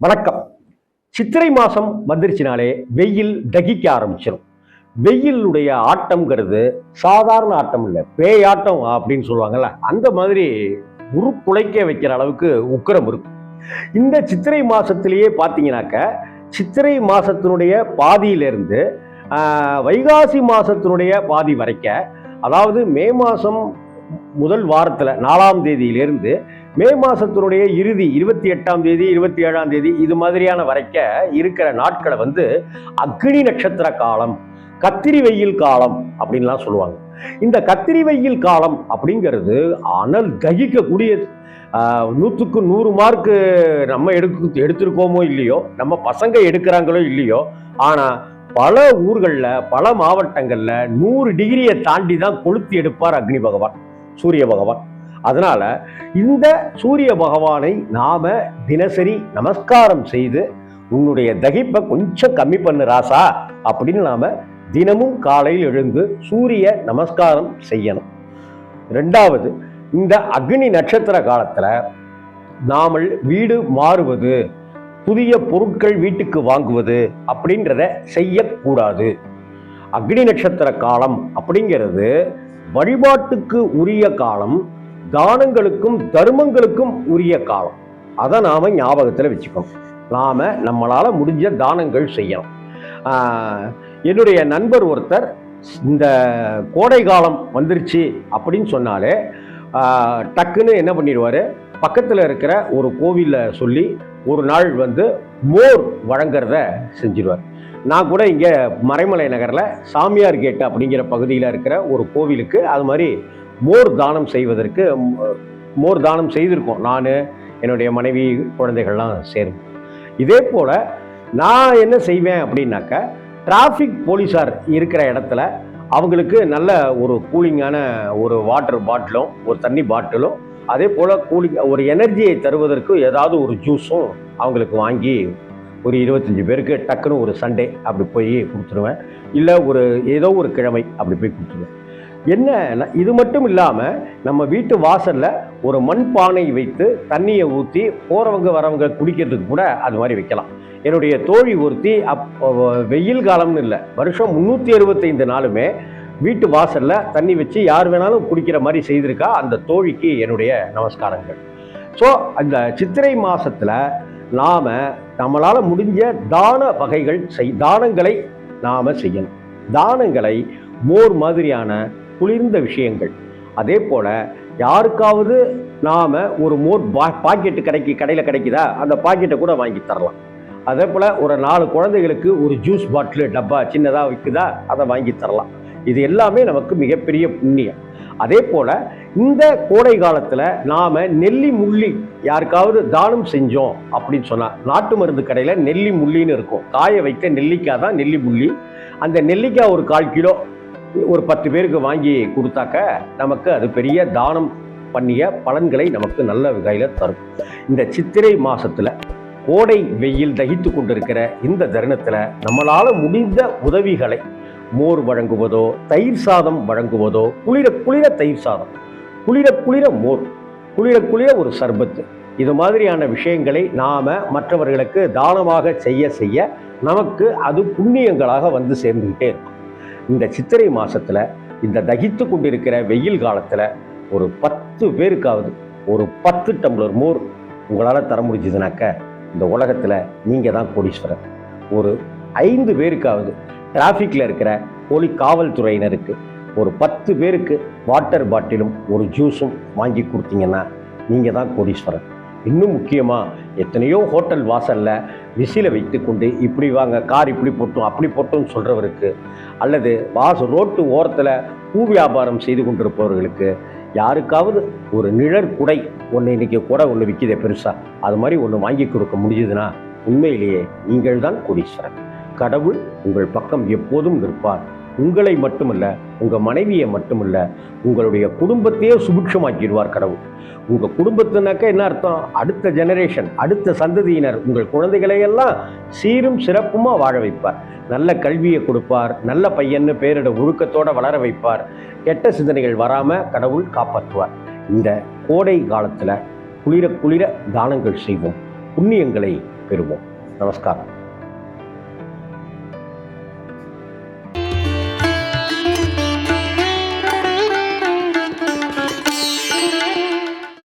வணக்கம். சித்திரை மாசம் வந்துருச்சுனாலே வெயில் தகிக்க ஆரம்பிச்சிடும். வெயிலுடைய ஆட்டம்ங்கிறது சாதாரண ஆட்டம் இல்லை, பேயாட்டம் அப்படின்னு சொல்லுவாங்கல்ல, அந்த மாதிரி உருக்குலைக்க வைக்கிற அளவுக்கு உக்கிரம் இருக்கும். இந்த சித்திரை மாசத்திலேயே பார்த்தீங்கன்னாக்க, சித்திரை மாசத்தினுடைய பாதியிலிருந்து வைகாசி மாசத்தினுடைய பாதி வரைக்க, அதாவது மே மாசம் முதல் வாரத்தில் 4ஆம் தேதியிலிருந்து மே மாசத்தினுடைய இறுதி 28ஆம் தேதி 27ஆம் தேதி இது மாதிரியான வரைக்க இருக்கிற நாட்களை அக்னி நட்சத்திர காலம், கத்திரி வெயில் காலம் அப்படின்லாம் சொல்லுவாங்க. இந்த கத்திரி வெயில் காலம் அப்படிங்கிறது அனல் தகிக்கக்கூடியது. 100க்கு 100 மார்க்கு நம்ம எடுத்திருக்கோமோ இல்லையோ, நம்ம பசங்க எடுக்கிறாங்களோ இல்லையோ, ஆனால் பல ஊர்களில் பல மாவட்டங்களில் 100 டிகிரியை தாண்டி தான் கொளுத்தி எடுப்பார் அக்னி பகவான், சூரிய பகவான். அதனால இந்த சூரிய பகவானை நாம தினசரி நமஸ்காரம் செய்து உன்னுடைய தகிப்பை கொஞ்சம் கம்மி பண்ணு ராசா அப்படின்னு நாம தினமும் காலையில் எழுந்து சூரிய நமஸ்காரம் செய்யணும். ரெண்டாவது, இந்த அக்னி நட்சத்திர காலத்துல நாமல் வீடு மாறுவது, புதிய பொருட்கள் வீட்டுக்கு வாங்குவது அப்படின்றத செய்யக்கூடாது. அக்னி நட்சத்திர காலம் அப்படிங்கிறது வழிபாட்டுக்கு உரிய காலம், தானங்களுக்கும் தர்மங்களுக்கும் உரிய காலம். அதை நாம ஞாபகத்தில் வச்சுக்கணும். நாம நம்மளால முடிஞ்ச தானங்கள் செய்யணும். என்னுடைய நண்பர் ஒருத்தர் இந்த கோடை காலம் வந்துருச்சு அப்படின்னு சொன்னாலே டக்குன்னு என்ன பண்ணிடுவாரு, பக்கத்தில் இருக்கிற ஒரு கோவிலில் சொல்லி ஒரு நாள் மோர் வழங்குறத செஞ்சிருவார். நான் கூட இங்கே மறைமலை நகரில் சாமியார் கேட்டு அப்படிங்கிற பகுதியில் இருக்கிற ஒரு கோவிலுக்கு அது மாதிரி மோர் தானம் செய்வதற்கு மோர் தானம் செய்திருக்கோம். நான், என்னுடைய மனைவி, குழந்தைகள்லாம் சேரும். இதே போல் நான் என்ன செய்வேன் அப்படின்னாக்க, டிராஃபிக் போலீஸார் இருக்கிற இடத்துல அவங்களுக்கு நல்ல ஒரு கூலிங்கான ஒரு வாட்டர் பாட்டிலும் ஒரு தண்ணி பாட்டிலும், அதே போல் கூலிங் ஒரு எனர்ஜியை தருவதற்கு ஏதாவது ஒரு ஜூஸும் அவங்களுக்கு வாங்கி ஒரு 25 பேருக்கு டக்குன்னு ஒரு சண்டே அப்படி போய் கொடுத்துருவேன். இல்லை ஏதோ ஒரு கிழமை அப்படி போய் கொடுத்துருவேன். என்ன, இது மட்டும் இல்லாமல் நம்ம வீட்டு வாசலில் ஒரு மண் பானை வைத்து தண்ணியை ஊற்றி போகிறவங்க வரவங்க குடிக்கிறதுக்கு கூட அது மாதிரி வைக்கலாம். என்னுடைய தோழி ஒருத்தி வெயில் காலம்னு இல்லை, வருஷம் 365 நாளுமே வீட்டு வாசலில் தண்ணி வச்சு யார் வேணாலும் குடிக்கிற மாதிரி செய்திருக்கா. அந்த தோழிக்கு என்னுடைய நமஸ்காரங்கள். ஸோ அந்த சித்திரை மாதத்தில் நாம் நம்மளால் முடிஞ்ச தான வகைகள் தானங்களை நாம் செய்யணும். தானங்களை மோர் மாதிரியான குளிர்ந்த விஷயங்கள், அதே போல் யாருக்காவது நாம் ஒரு மோர் பாக்கெட்டு கடையில் கிடைக்குதா, அந்த பாக்கெட்டை கூட வாங்கி தரலாம். அதே போல் ஒரு 4 குழந்தைகளுக்கு ஒரு ஜூஸ் பாட்டில் டப்பா சின்னதாக விற்குதா, அதை வாங்கி தரலாம். இது எல்லாமே நமக்கு மிகப்பெரிய புண்ணியம். அதே போல் இந்த கோடை காலத்தில் நாம் நெல்லி முள்ளி யாருக்காவது தானம் செஞ்சோம் அப்படின்னு சொன்னால், நாட்டு மருந்து கடையில் நெல்லி முள்ளின்னு இருக்கும், காய வைக்க நெல்லிக்காய் தான் நெல்லி முள்ளி. அந்த நெல்லிக்காய் ஒரு 1/4 கிலோ ஒரு 10 பேருக்கு வாங்கி கொடுத்தாக்க நமக்கு அது பெரிய தானம் பண்ணிய பலன்களை நமக்கு நல்ல வகையில் தரும். இந்த சித்திரை மாதத்தில் கோடை வெயில் தகித்து கொண்டிருக்கிற இந்த தருணத்தில் நம்மளால் முடிந்த உதவிகளை, மோர் வழங்குவதோ, தயிர் சாதம் வழங்குவதோ, குளிர தயிர் சாதம், குளிர மோர், குளிர ஒரு சர்பத்து, இது மாதிரியான விஷயங்களை நாம் மற்றவர்களுக்கு தானமாக செய்ய நமக்கு அது புண்ணியங்களாக சேர்ந்துக்கிட்டே இருக்கும். இந்த சித்திரை மாதத்தில் இந்த தகித்து கொண்டிருக்கிற வெயில் காலத்தில் ஒரு 10 பேருக்காவது ஒரு 10 டம்ளர் மோர் உங்களால் தர முடிஞ்சதுனாக்க இந்த உலகத்தில் நீங்கள் தான் கோடீஸ்வரர். ஒரு 5 பேருக்காவது டிராஃபிக்கில் இருக்கிற காவல்துறையினருக்கு ஒரு 10 பேருக்கு வாட்டர் பாட்டிலும் ஒரு ஜூஸும் வாங்கி கொடுத்தீங்கன்னா நீங்கள் தான் கோடீஸ்வரர். இன்னும் முக்கியமாக எத்தனையோ ஹோட்டல் வாசலில் விசில வைத்து கொண்டு இப்படி வாங்க, கார் இப்படி போட்டோம் அப்படி போட்டோம்னு சொல்கிறவருக்கு, அல்லது ரோட்டு ஓரத்தில் பூ வியாபாரம் செய்து கொண்டிருப்பவர்களுக்கு யாருக்காவது ஒரு நிழற்குடை ஒன்று, இன்றைக்கி குடை ஒன்று விற்கிதே பெருசாக, அது மாதிரி ஒன்று வாங்கி கொடுக்க முடியுதுன்னா உண்மையிலேயே நீங்கள் தான் கோடீஸ்வரன். கடவுள் உங்கள் பக்கம் எப்போதும் இருப்பார். உங்களை மட்டுமல்ல, உங்கள் மனைவியை மட்டுமல்ல, உங்களுடைய குடும்பத்தையே சுபிட்சமாக்கிடுவார் கடவுள். உங்கள் குடும்பத்தினாக்க என்ன அர்த்தம், அடுத்த ஜெனரேஷன், அடுத்த சந்ததியினர், உங்கள் குழந்தைகளையெல்லாம் சீரும் சிறப்புமாக வாழ வைப்பார். நல்ல கல்வியை கொடுப்பார், நல்ல பையன்னு பேரிட ஒழுக்கத்தோடு வளர வைப்பார். கெட்ட சிந்தனைகள் வராமல் கடவுள் காப்பாற்றுவார். இந்த கோடை காலத்தில் குளிர தானங்கள் செய்வோம், புண்ணியங்களை பெறுவோம். நமஸ்காரம்.